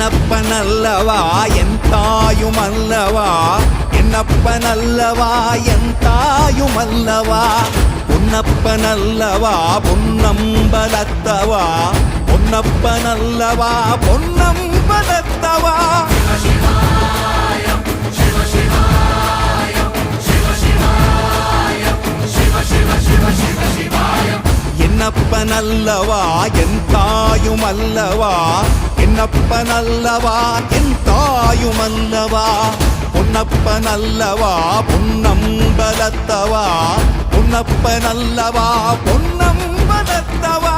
என்னப்பனல்லவா என் தாயுமல்லவா, என்னப்பனல்லவா என் தாயுமல்லவா, பொன்னப்பனல்லவா பொன்னம்பலத்தவா, பொன்னப்பனல்லவா பொன்னம்பலத்தவா. என்னப்பனல்லவா என் தாயுமல்லவா, என்னப்பனல்லவா என் தாயுமல்லவா, பொன்னப்பனல்லவா பொன்னம்பலத்தவா, பொன்னப்பனல்லவா பொன்னம்பலத்தவா.